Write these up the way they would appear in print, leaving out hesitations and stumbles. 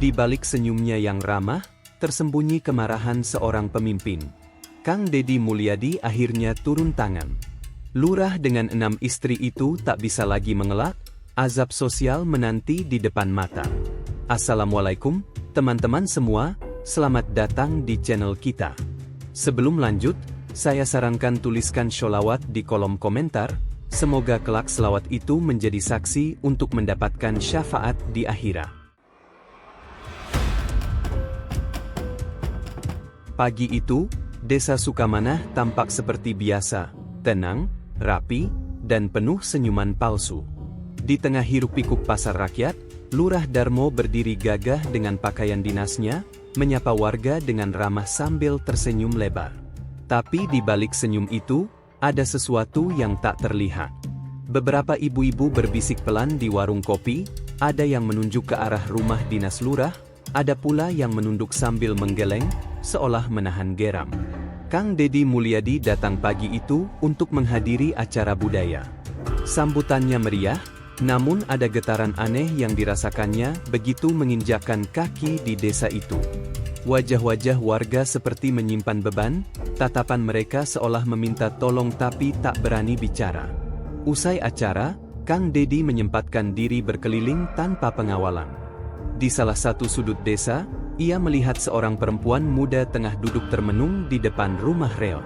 Di balik senyumnya yang ramah, tersembunyi kemarahan seorang pemimpin. Kang Deddy Mulyadi akhirnya turun tangan. Lurah dengan 6 istri itu tak bisa lagi mengelak, azab sosial menanti di depan mata. Assalamualaikum, teman-teman semua, selamat datang di channel kita. Sebelum lanjut, saya sarankan tuliskan sholawat di kolom komentar, semoga kelak selawat itu menjadi saksi untuk mendapatkan syafaat di akhirat. Pagi itu, Desa Sukamanah tampak seperti biasa, tenang, rapi, dan penuh senyuman palsu. Di tengah hiruk-pikuk pasar rakyat, Lurah Darmo berdiri gagah dengan pakaian dinasnya, menyapa warga dengan ramah sambil tersenyum lebar. Tapi di balik senyum itu, ada sesuatu yang tak terlihat. Beberapa ibu-ibu berbisik pelan di warung kopi, ada yang menunjuk ke arah rumah dinas lurah, ada pula yang menunduk sambil menggeleng, seolah menahan geram. Kang Deddy Mulyadi datang pagi itu untuk menghadiri acara budaya. Sambutannya meriah, namun ada getaran aneh yang dirasakannya begitu menginjakkan kaki di desa itu. Wajah-wajah warga seperti menyimpan beban, tatapan mereka seolah meminta tolong tapi tak berani bicara. Usai acara, Kang Deddy menyempatkan diri berkeliling tanpa pengawalan. Di salah satu sudut desa, ia melihat seorang perempuan muda tengah duduk termenung di depan rumah reot.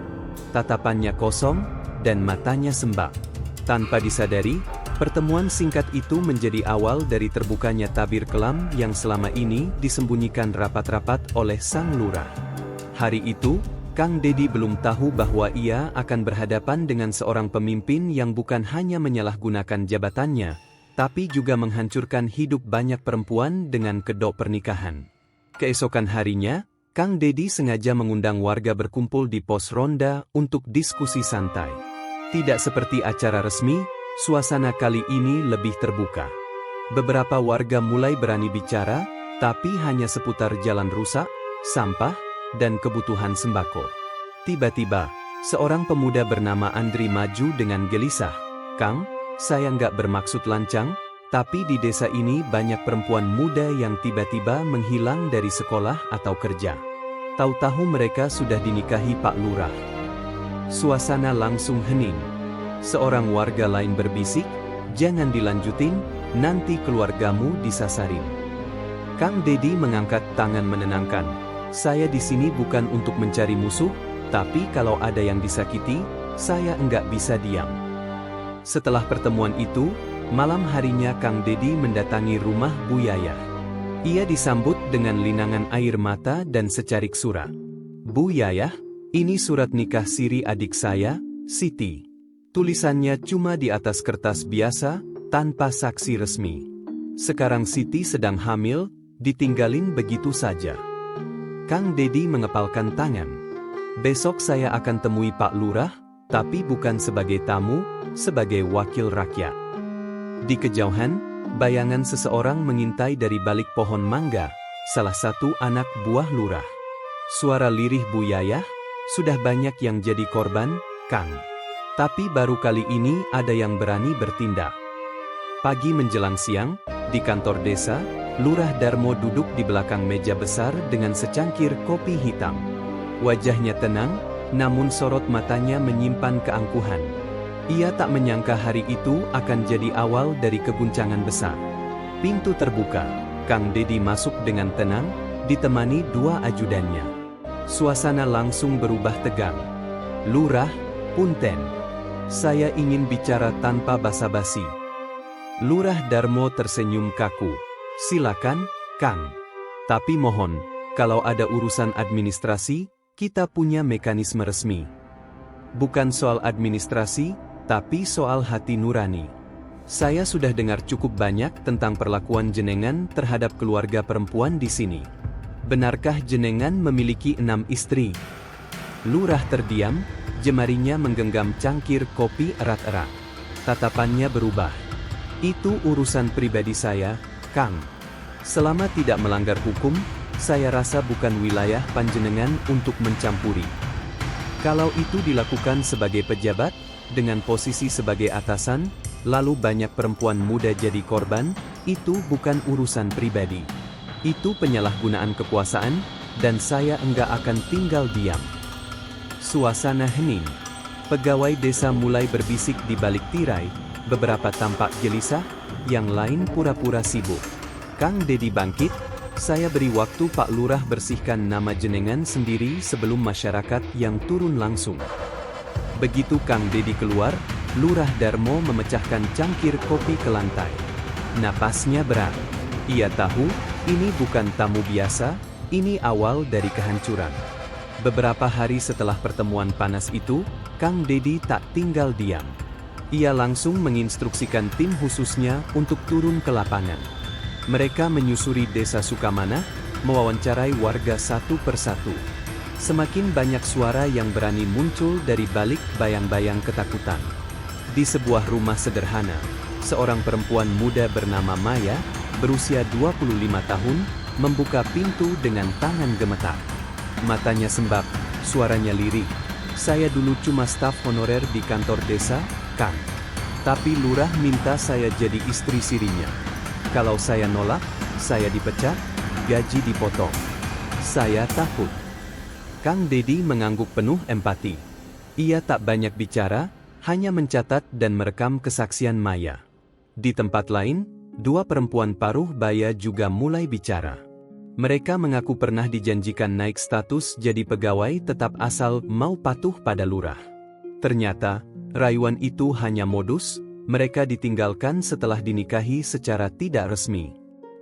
Tatapannya kosong, dan matanya sembab. Tanpa disadari, pertemuan singkat itu menjadi awal dari terbukanya tabir kelam yang selama ini disembunyikan rapat-rapat oleh sang lurah. Hari itu, Kang Deddy belum tahu bahwa ia akan berhadapan dengan seorang pemimpin yang bukan hanya menyalahgunakan jabatannya, tapi juga menghancurkan hidup banyak perempuan dengan kedok pernikahan. Keesokan harinya, Kang Deddy sengaja mengundang warga berkumpul di pos ronda untuk diskusi santai. Tidak seperti acara resmi, suasana kali ini lebih terbuka. Beberapa warga mulai berani bicara, tapi hanya seputar jalan rusak, sampah, dan kebutuhan sembako. Tiba-tiba, seorang pemuda bernama Andri maju dengan gelisah. "Kang, saya nggak bermaksud lancang, tapi di desa ini banyak perempuan muda yang tiba-tiba menghilang dari sekolah atau kerja. Tahu-tahu mereka sudah dinikahi Pak Lurah." Suasana langsung hening. Seorang warga lain berbisik, "Jangan dilanjutin, nanti keluargamu disasarin." Kang Deddy mengangkat tangan menenangkan. "Saya di sini bukan untuk mencari musuh, tapi kalau ada yang disakiti, saya enggak bisa diam." Setelah pertemuan itu, malam harinya Kang Deddy mendatangi rumah Bu Yayah. Ia disambut dengan linangan air mata dan secarik surat. "Bu Yayah, ini surat nikah siri adik saya, Siti." Tulisannya cuma di atas kertas biasa, tanpa saksi resmi. "Sekarang Siti sedang hamil, ditinggalin begitu saja." Kang Deddy mengepalkan tangan. "Besok saya akan temui Pak Lurah, tapi bukan sebagai tamu, sebagai wakil rakyat." Di kejauhan, bayangan seseorang mengintai dari balik pohon mangga, salah satu anak buah lurah. Suara lirih Bu Yayah, "Sudah banyak yang jadi korban, Kang. Tapi baru kali ini ada yang berani bertindak." Pagi menjelang siang, di kantor desa, Lurah Darmo duduk di belakang meja besar dengan secangkir kopi hitam. Wajahnya tenang, namun sorot matanya menyimpan keangkuhan. Ia tak menyangka hari itu akan jadi awal dari keguncangan besar. Pintu terbuka, Kang Deddy masuk dengan tenang, ditemani 2 ajudannya. Suasana langsung berubah tegang. "Lurah, punten. Saya ingin bicara tanpa basa-basi." Lurah Darmo tersenyum kaku. "Silakan, Kang. Tapi mohon, kalau ada urusan administrasi, kita punya mekanisme resmi." "Bukan soal administrasi, tapi soal hati nurani. Saya sudah dengar cukup banyak tentang perlakuan jenengan terhadap keluarga perempuan di sini. Benarkah jenengan memiliki 6 istri?" Lurah terdiam, jemarinya menggenggam cangkir kopi erat-erat. Tatapannya berubah. "Itu urusan pribadi saya, Kang. Selama tidak melanggar hukum, saya rasa bukan wilayah panjenengan untuk mencampuri. Kalau itu dilakukan sebagai pejabat, dengan posisi sebagai atasan, lalu banyak perempuan muda jadi korban, itu bukan urusan pribadi. Itu penyalahgunaan kekuasaan, dan saya enggak akan tinggal diam. Suasana hening. Pegawai desa mulai berbisik di balik tirai, beberapa tampak gelisah, yang lain pura-pura sibuk. Kang Dedi bangkit, saya beri waktu Pak Lurah bersihkan nama jenengan sendiri sebelum masyarakat yang turun langsung. Begitu Kang Dedi keluar, Lurah Darmo memecahkan cangkir kopi ke lantai. Napasnya berat. Ia tahu, ini bukan tamu biasa, ini awal dari kehancuran. Beberapa hari setelah pertemuan panas itu, Kang Dedi tak tinggal diam. Ia langsung menginstruksikan tim khususnya untuk turun ke lapangan. Mereka menyusuri desa Sukamanah, mewawancarai warga satu persatu. Semakin banyak suara yang berani muncul dari balik bayang-bayang ketakutan. Di sebuah rumah sederhana, seorang perempuan muda bernama Maya, berusia 25 tahun, membuka pintu dengan tangan gemetar. Matanya sembab, suaranya lirik. Saya dulu cuma staf honorer di kantor desa, Kang. Tapi lurah minta saya jadi istri sirinya. Kalau saya nolak, saya dipecat, gaji dipotong. Saya takut. Kang Dedi mengangguk penuh empati. Ia tak banyak bicara, hanya mencatat dan merekam kesaksian Maya. Di tempat lain, dua perempuan paruh baya juga mulai bicara. Mereka mengaku pernah dijanjikan naik status jadi pegawai tetap asal mau patuh pada lurah. Ternyata, rayuan itu hanya modus, mereka ditinggalkan setelah dinikahi secara tidak resmi.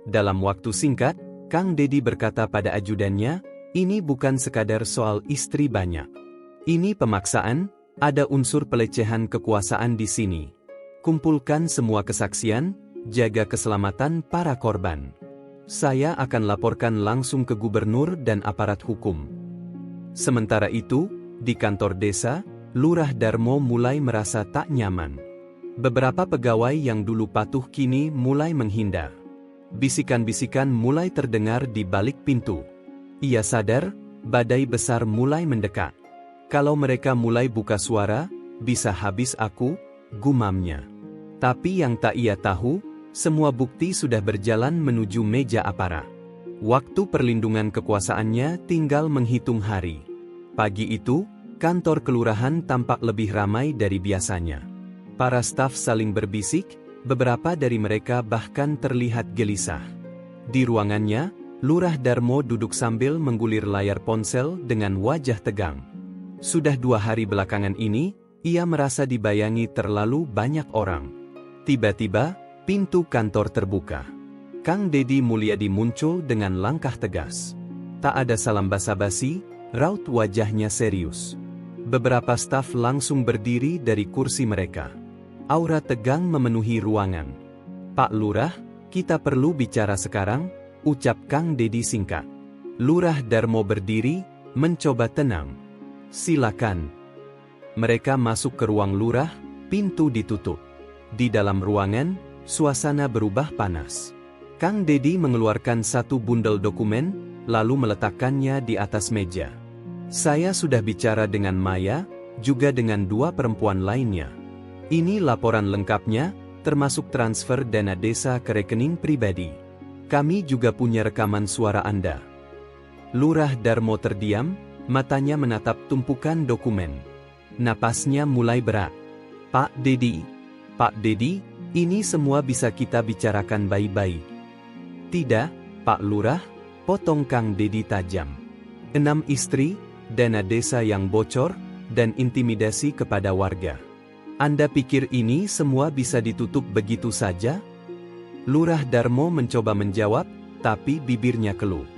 Dalam waktu singkat, Kang Dedi berkata pada ajudannya, ini bukan sekadar soal istri banyak. Ini pemaksaan, ada unsur pelecehan kekuasaan di sini. Kumpulkan semua kesaksian, jaga keselamatan para korban. Saya akan laporkan langsung ke gubernur dan aparat hukum. Sementara itu, di kantor desa, Lurah Darmo mulai merasa tak nyaman. Beberapa pegawai yang dulu patuh kini mulai menghindar. Bisikan-bisikan mulai terdengar di balik pintu. Ia sadar, badai besar mulai mendekat. Kalau mereka mulai buka suara, bisa habis aku, gumamnya. Tapi yang tak ia tahu, semua bukti sudah berjalan menuju meja aparat. Waktu perlindungan kekuasaannya tinggal menghitung hari. Pagi itu, kantor kelurahan tampak lebih ramai dari biasanya. Para staf saling berbisik, beberapa dari mereka bahkan terlihat gelisah. Di ruangannya, Lurah Darmo duduk sambil menggulir layar ponsel dengan wajah tegang. Sudah 2 hari belakangan ini, ia merasa dibayangi terlalu banyak orang. Tiba-tiba, pintu kantor terbuka. Kang Dedi Mulyadi muncul dengan langkah tegas. Tak ada salam basa-basi, raut wajahnya serius. Beberapa staf langsung berdiri dari kursi mereka. Aura tegang memenuhi ruangan. Pak Lurah, kita perlu bicara sekarang, ucap Kang Dedi singkat. Lurah Darmo berdiri, mencoba tenang. Silakan. Mereka masuk ke ruang lurah, pintu ditutup. Di dalam ruangan, suasana berubah panas. Kang Dedi mengeluarkan satu bundel dokumen, lalu meletakkannya di atas meja. Saya sudah bicara dengan Maya, juga dengan 2 perempuan lainnya. Ini laporan lengkapnya, termasuk transfer dana desa ke rekening pribadi. Kami juga punya rekaman suara Anda. Lurah Darmo terdiam, matanya menatap tumpukan dokumen. Napasnya mulai berat. Pak Dedi, ini semua bisa kita bicarakan baik-baik. Tidak, Pak Lurah, potong Kang Dedi tajam. 6 istri, dana desa yang bocor, dan intimidasi kepada warga. Anda pikir ini semua bisa ditutup begitu saja? Lurah Darmo mencoba menjawab, tapi bibirnya keluh.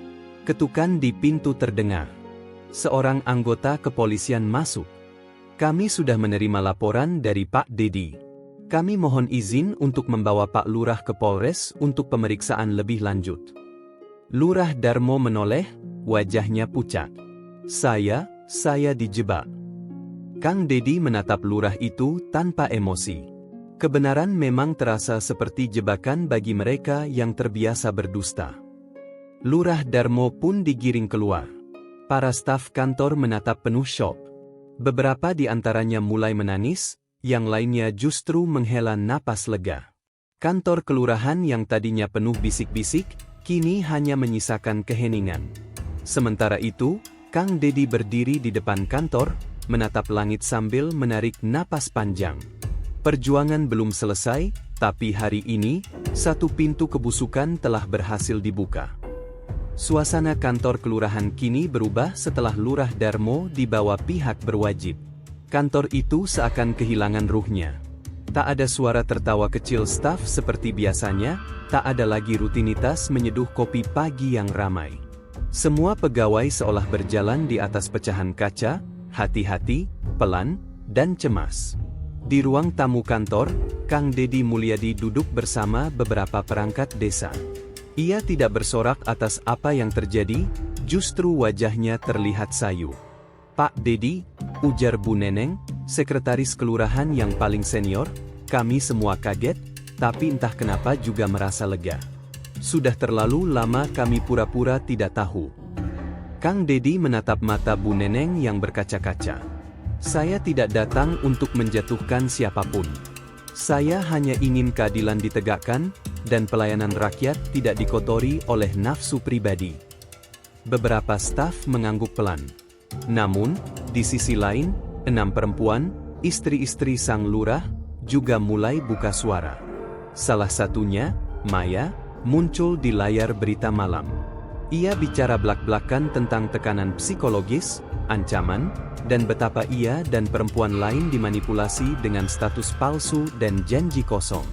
Ketukan di pintu terdengar. Seorang anggota kepolisian masuk. Kami sudah menerima laporan dari Pak Dedi. Kami mohon izin untuk membawa Pak Lurah ke Polres untuk pemeriksaan lebih lanjut. Lurah Darmo menoleh, wajahnya pucat. Saya dijebak. Kang Dedi menatap lurah itu tanpa emosi. Kebenaran memang terasa seperti jebakan bagi mereka yang terbiasa berdusta. Lurah Darmo pun digiring keluar. Para staf kantor menatap penuh syok. Beberapa di antaranya mulai menangis, yang lainnya justru menghela napas lega. Kantor kelurahan yang tadinya penuh bisik-bisik, Kini hanya menyisakan keheningan. Sementara itu, Kang Dedi berdiri di depan kantor, menatap langit sambil menarik napas panjang. Perjuangan belum selesai, tapi hari ini, satu pintu kebusukan telah berhasil dibuka. Suasana kantor kelurahan kini berubah setelah Lurah Darmo dibawa pihak berwajib. Kantor itu seakan kehilangan ruhnya. Tak ada suara tertawa kecil staf seperti biasanya, tak ada lagi rutinitas menyeduh kopi pagi yang ramai. Semua pegawai seolah berjalan di atas pecahan kaca, hati-hati, pelan, dan cemas. Di ruang tamu kantor, Kang Dedi Mulyadi duduk bersama beberapa perangkat desa. Ia tidak bersorak atas apa yang terjadi, justru wajahnya terlihat sayu. "Pak Dedi," ujar Bu Neneng, sekretaris kelurahan yang paling senior, "kami semua kaget, tapi entah kenapa juga merasa lega. Sudah terlalu lama kami pura-pura tidak tahu." Kang Dedi menatap mata Bu Neneng yang berkaca-kaca. "Saya tidak datang untuk menjatuhkan siapapun. Saya hanya ingin keadilan ditegakkan, dan pelayanan rakyat tidak dikotori oleh nafsu pribadi." Beberapa staf mengangguk pelan. Namun, di sisi lain, 6 perempuan, istri-istri sang lurah, juga mulai buka suara. Salah satunya, Maya, muncul di layar berita malam. Ia bicara belak-belakan tentang tekanan psikologis, ancaman, dan betapa ia dan perempuan lain dimanipulasi dengan status palsu dan janji kosong.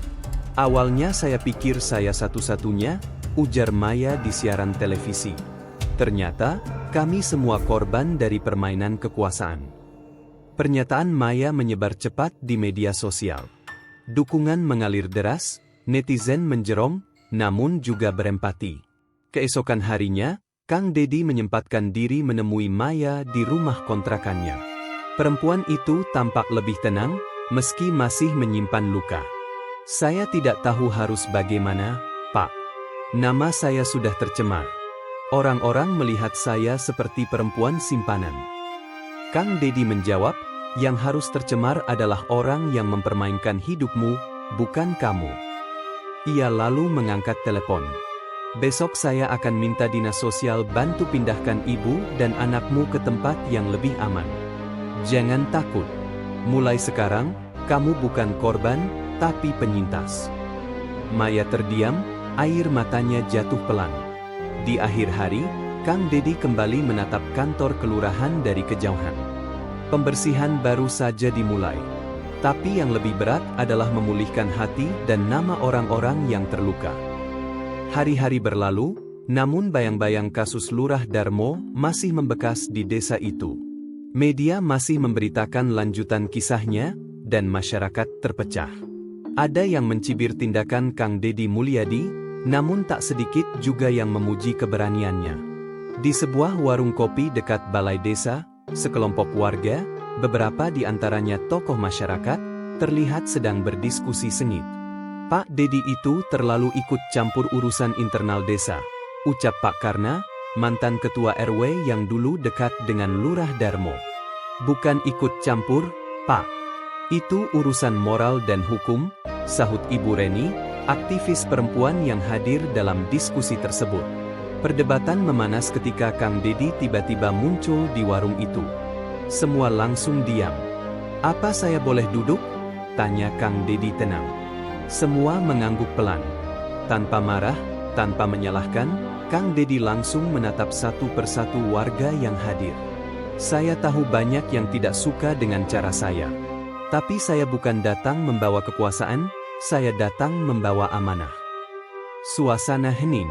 "Awalnya saya pikir saya satu-satunya," ujar Maya di siaran televisi. "Ternyata, kami semua korban dari permainan kekuasaan." Pernyataan Maya menyebar cepat di media sosial. Dukungan mengalir deras, netizen menjerong, namun juga berempati. Keesokan harinya, Kang Dedi menyempatkan diri menemui Maya di rumah kontrakannya. Perempuan itu tampak lebih tenang, meski masih menyimpan luka. "Saya tidak tahu harus bagaimana, Pak. Nama saya sudah tercemar. Orang-orang melihat saya seperti perempuan simpanan." Kang Dedi menjawab, "Yang harus tercemar adalah orang yang mempermainkan hidupmu, bukan kamu." Ia lalu mengangkat telepon. "Besok saya akan minta dinas sosial bantu pindahkan ibu dan anakmu ke tempat yang lebih aman. Jangan takut. Mulai sekarang, kamu bukan korban, tapi penyintas." Maya terdiam, air matanya jatuh pelan. Di akhir hari, Kang Dedi kembali menatap kantor kelurahan dari kejauhan. Pembersihan baru saja dimulai. Tapi yang lebih berat adalah memulihkan hati dan nama orang-orang yang terluka. Hari-hari berlalu, namun bayang-bayang kasus Lurah Darmo masih membekas di desa itu. Media masih memberitakan lanjutan kisahnya, dan masyarakat terpecah. Ada yang mencibir tindakan Kang Dedi Mulyadi, namun tak sedikit juga yang memuji keberaniannya. Di sebuah warung kopi dekat balai desa, sekelompok warga, beberapa di antaranya tokoh masyarakat, terlihat sedang berdiskusi sengit. "Pak Dedi itu terlalu ikut campur urusan internal desa," ucap Pak Karna, mantan ketua RW yang dulu dekat dengan Lurah Darmo. "Bukan ikut campur, Pak. Itu urusan moral dan hukum," sahut Ibu Reni, aktivis perempuan yang hadir dalam diskusi tersebut. Perdebatan memanas ketika Kang Dedi tiba-tiba muncul di warung itu. Semua langsung diam. "Apa saya boleh duduk?" tanya Kang Dedi tenang. Semua mengangguk pelan. Tanpa marah, tanpa menyalahkan, Kang Dedi langsung menatap satu persatu warga yang hadir. "Saya tahu banyak yang tidak suka dengan cara saya. Tapi saya bukan datang membawa kekuasaan, saya datang membawa amanah." Suasana hening.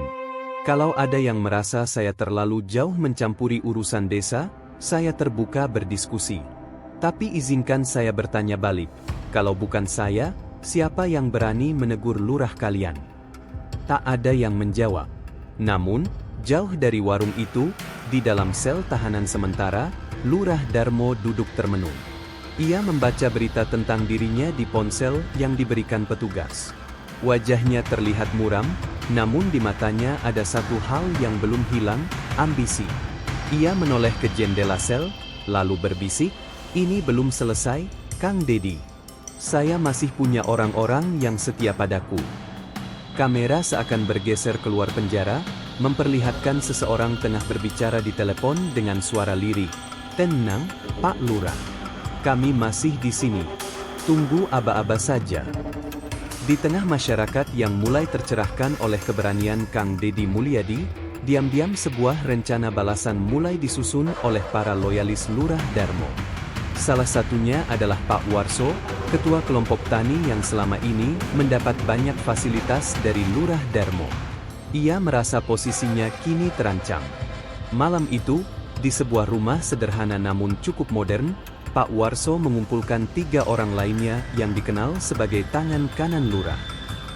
"Kalau ada yang merasa saya terlalu jauh mencampuri urusan desa, saya terbuka berdiskusi. Tapi izinkan saya bertanya balik, kalau bukan saya, siapa yang berani menegur lurah kalian?" Tak ada yang menjawab. Namun, jauh dari warung itu, di dalam sel tahanan sementara, Lurah Darmo duduk termenung. Ia membaca berita tentang dirinya di ponsel yang diberikan petugas. Wajahnya terlihat muram, namun di matanya ada satu hal yang belum hilang, ambisi. Ia menoleh ke jendela sel, lalu berbisik, "Ini belum selesai, Kang Dedi. Saya masih punya orang-orang yang setia padaku." Kamera seakan bergeser keluar penjara, memperlihatkan seseorang tengah berbicara di telepon dengan suara lirik. "Tenang, Pak Lurah. Kami masih di sini. Tunggu aba-aba saja." Di tengah masyarakat yang mulai tercerahkan oleh keberanian Kang Deddy Mulyadi, diam-diam sebuah rencana balasan mulai disusun oleh para loyalis Lurah Darmo. Salah satunya adalah Pak Warso, ketua kelompok tani yang selama ini mendapat banyak fasilitas dari Lurah Darmo. Ia merasa posisinya kini terancam. Malam itu, di sebuah rumah sederhana namun cukup modern, Pak Warso mengumpulkan 3 orang lainnya yang dikenal sebagai tangan kanan Lurah.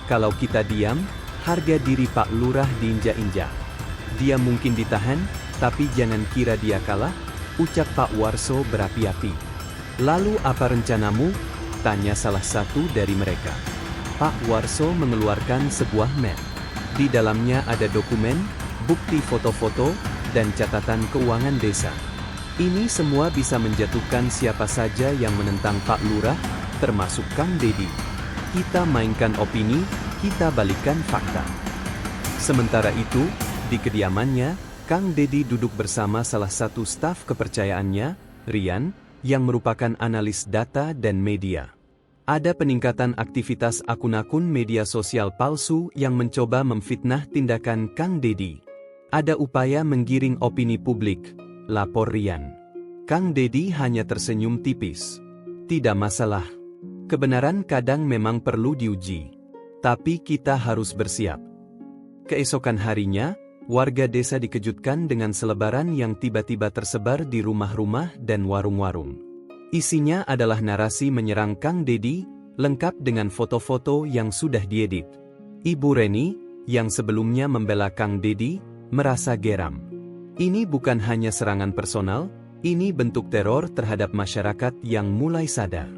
Kalau kita diam, harga diri Pak Lurah diinjak-injak. Dia mungkin ditahan, tapi jangan kira dia kalah, ucap Pak Warso berapi-api. "Lalu apa rencanamu?" tanya salah satu dari mereka. Pak Warso mengeluarkan sebuah map. Di dalamnya ada dokumen, bukti foto-foto, dan catatan keuangan desa. Ini semua bisa menjatuhkan siapa saja yang menentang Pak Lurah, termasuk Kang Deddy. Kita mainkan opini, kita balikan fakta. Sementara itu, di kediamannya, Kang Deddy duduk bersama salah satu staf kepercayaannya, Rian, yang merupakan analis data dan media. Ada peningkatan aktivitas akun-akun media sosial palsu yang mencoba memfitnah tindakan Kang Deddy. Ada upaya menggiring opini publik, lapor Rian. Kang Deddy hanya tersenyum tipis. "Tidak masalah. Kebenaran kadang memang perlu diuji. Tapi kita harus bersiap." Keesokan harinya, warga desa dikejutkan dengan selebaran yang tiba-tiba tersebar di rumah-rumah dan warung-warung. Isinya adalah narasi menyerang Kang Deddy, lengkap dengan foto-foto yang sudah diedit. Ibu Reni, yang sebelumnya membela Kang Deddy, merasa geram. Ini bukan hanya serangan personal, ini bentuk teror terhadap masyarakat yang mulai sadar.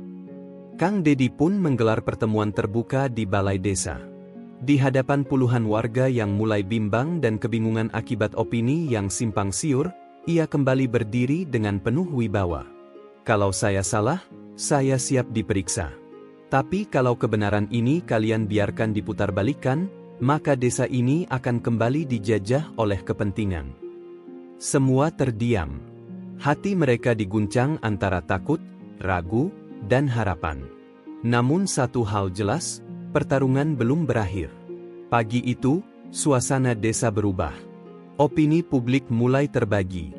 Kang Deddy pun menggelar pertemuan terbuka di balai desa. Di hadapan puluhan warga yang mulai bimbang dan kebingungan akibat opini yang simpang siur, ia kembali berdiri dengan penuh wibawa. "Kalau saya salah, saya siap diperiksa. Tapi kalau kebenaran ini kalian biarkan diputarbalikkan, maka desa ini akan kembali dijajah oleh kepentingan." Semua terdiam. Hati mereka diguncang antara takut, ragu, dan harapan. Namun satu hal jelas, pertarungan belum berakhir. Pagi itu, suasana desa berubah. Opini publik mulai terbagi.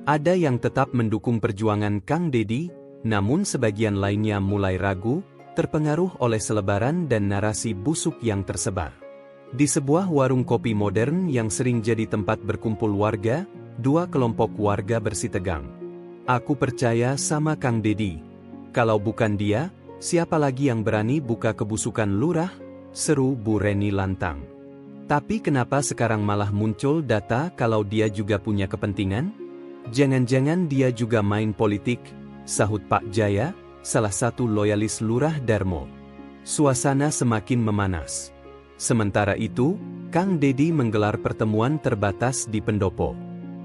Ada yang tetap mendukung perjuangan Kang Deddy, namun sebagian lainnya mulai ragu, terpengaruh oleh selebaran dan narasi busuk yang tersebar. Di sebuah warung kopi modern yang sering jadi tempat berkumpul warga, 2 kelompok warga bersitegang. "Aku percaya sama Kang Deddy. Kalau bukan dia, siapa lagi yang berani buka kebusukan Lurah?" seru Bu Reni lantang. "Tapi kenapa sekarang malah muncul data kalau dia juga punya kepentingan? Jangan-jangan dia juga main politik?" sahut Pak Jaya, salah satu loyalis Lurah Darmo. Suasana semakin memanas. Sementara itu, Kang Deddy menggelar pertemuan terbatas di pendopo.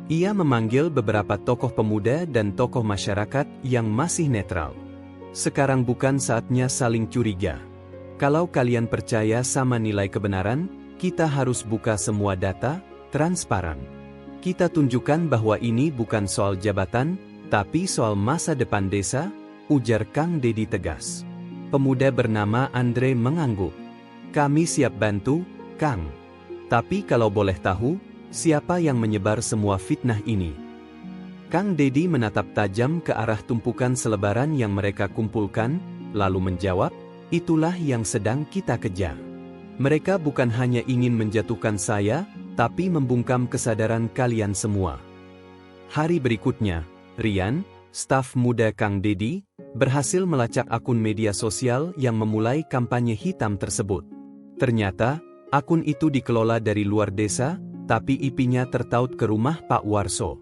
Ia memanggil beberapa tokoh pemuda dan tokoh masyarakat yang masih netral. "Sekarang bukan saatnya saling curiga. Kalau kalian percaya sama nilai kebenaran, kita harus buka semua data, transparan. Kita tunjukkan bahwa ini bukan soal jabatan, tapi soal masa depan desa," ujar Kang Deddy tegas. Pemuda bernama Andre mengangguk. "Kami siap bantu, Kang. Tapi kalau boleh tahu, siapa yang menyebar semua fitnah ini?" Kang Deddy menatap tajam ke arah tumpukan selebaran yang mereka kumpulkan, lalu menjawab, "Itulah yang sedang kita kejar. Mereka bukan hanya ingin menjatuhkan saya, tapi membungkam kesadaran kalian semua." Hari berikutnya, Rian, staf muda Kang Deddy, berhasil melacak akun media sosial yang memulai kampanye hitam tersebut. Ternyata, akun itu dikelola dari luar desa, tapi IP-nya tertaut ke rumah Pak Warso.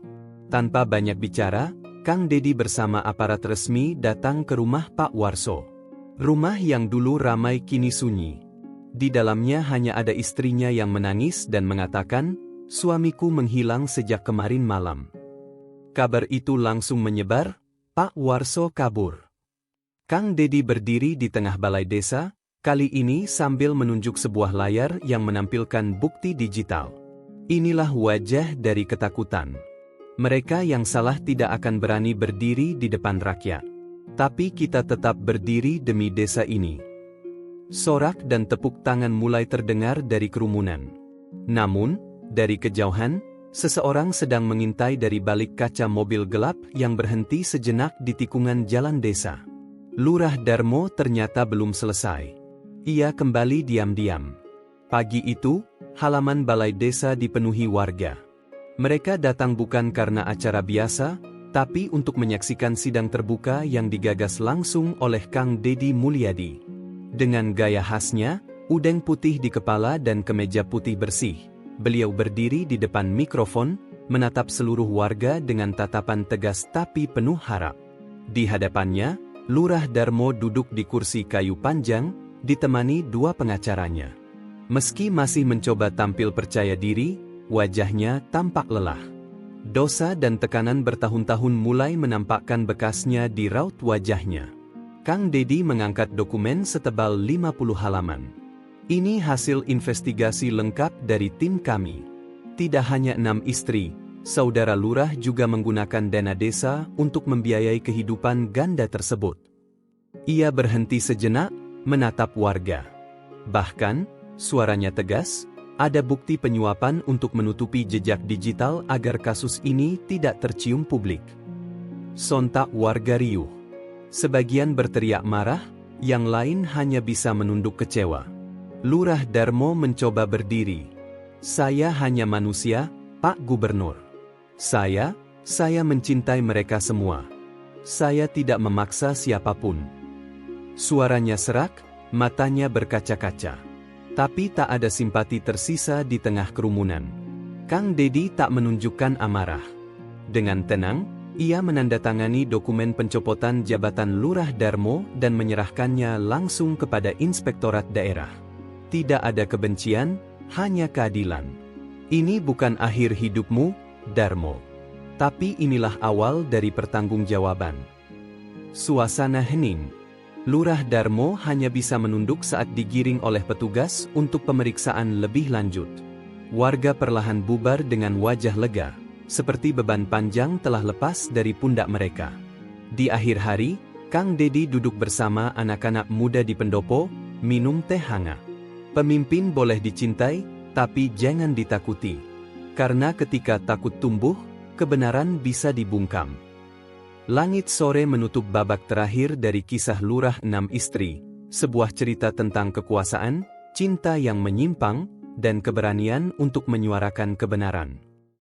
Tanpa banyak bicara, Kang Deddy bersama aparat resmi datang ke rumah Pak Warso. Rumah yang dulu ramai kini sunyi. Di dalamnya hanya ada istrinya yang menangis dan mengatakan, "Suamiku menghilang sejak kemarin malam." Kabar itu langsung menyebar, Pak Warso kabur. Kang Deddy berdiri di tengah balai desa, Kali ini sambil menunjuk sebuah layar yang menampilkan bukti digital. Inilah wajah dari ketakutan. Mereka yang salah tidak akan berani berdiri di depan rakyat. Tapi kita tetap berdiri demi desa ini. Sorak dan tepuk tangan mulai terdengar dari kerumunan. Namun, dari kejauhan, seseorang sedang mengintai dari balik kaca mobil gelap yang berhenti sejenak di tikungan jalan desa. Lurah Darmo ternyata belum selesai. Ia kembali diam-diam. Pagi itu, halaman balai desa dipenuhi warga. Mereka datang bukan karena acara biasa, tapi untuk menyaksikan sidang terbuka yang digagas langsung oleh Kang Deddy Mulyadi. Dengan gaya khasnya, udeng putih di kepala dan kemeja putih bersih, beliau berdiri di depan mikrofon, menatap seluruh warga dengan tatapan tegas tapi penuh harap. Di hadapannya, Lurah Darmo duduk di kursi kayu panjang, ditemani dua pengacaranya. Meski masih mencoba tampil percaya diri, wajahnya tampak lelah. Dosa dan tekanan bertahun-tahun mulai menampakkan bekasnya di raut wajahnya. Kang Deddy mengangkat dokumen setebal 50 halaman. Ini hasil investigasi lengkap dari tim kami. Tidak hanya 6 istri, saudara lurah juga menggunakan dana desa untuk membiayai kehidupan ganda tersebut. Ia berhenti sejenak, menatap warga. Bahkan, suaranya tegas, ada bukti penyuapan untuk menutupi jejak digital agar kasus ini tidak tercium publik. Sontak warga riuh. Sebagian berteriak marah, yang lain hanya bisa menunduk kecewa. Lurah Darmo mencoba berdiri. Saya hanya manusia, Pak Gubernur. Saya mencintai mereka semua. Saya tidak memaksa siapapun. Suaranya serak, matanya berkaca-kaca. Tapi tak ada simpati tersisa di tengah kerumunan. Kang Deddy tak menunjukkan amarah. Dengan tenang, ia menandatangani dokumen pencopotan jabatan Lurah Darmo dan menyerahkannya langsung kepada Inspektorat Daerah. Tidak ada kebencian, hanya keadilan. Ini bukan akhir hidupmu, Darmo. Tapi inilah awal dari pertanggungjawaban. Suasana hening. Lurah Darmo hanya bisa menunduk saat digiring oleh petugas untuk pemeriksaan lebih lanjut. Warga perlahan bubar dengan wajah lega, seperti beban panjang telah lepas dari pundak mereka. Di akhir hari, Kang Deddy duduk bersama anak-anak muda di pendopo, minum teh hangat. Pemimpin boleh dicintai, tapi jangan ditakuti. Karena ketika takut tumbuh, kebenaran bisa dibungkam. Langit sore menutup babak terakhir dari kisah Lurah 6 Istri, sebuah cerita tentang kekuasaan, cinta yang menyimpang, dan keberanian untuk menyuarakan kebenaran.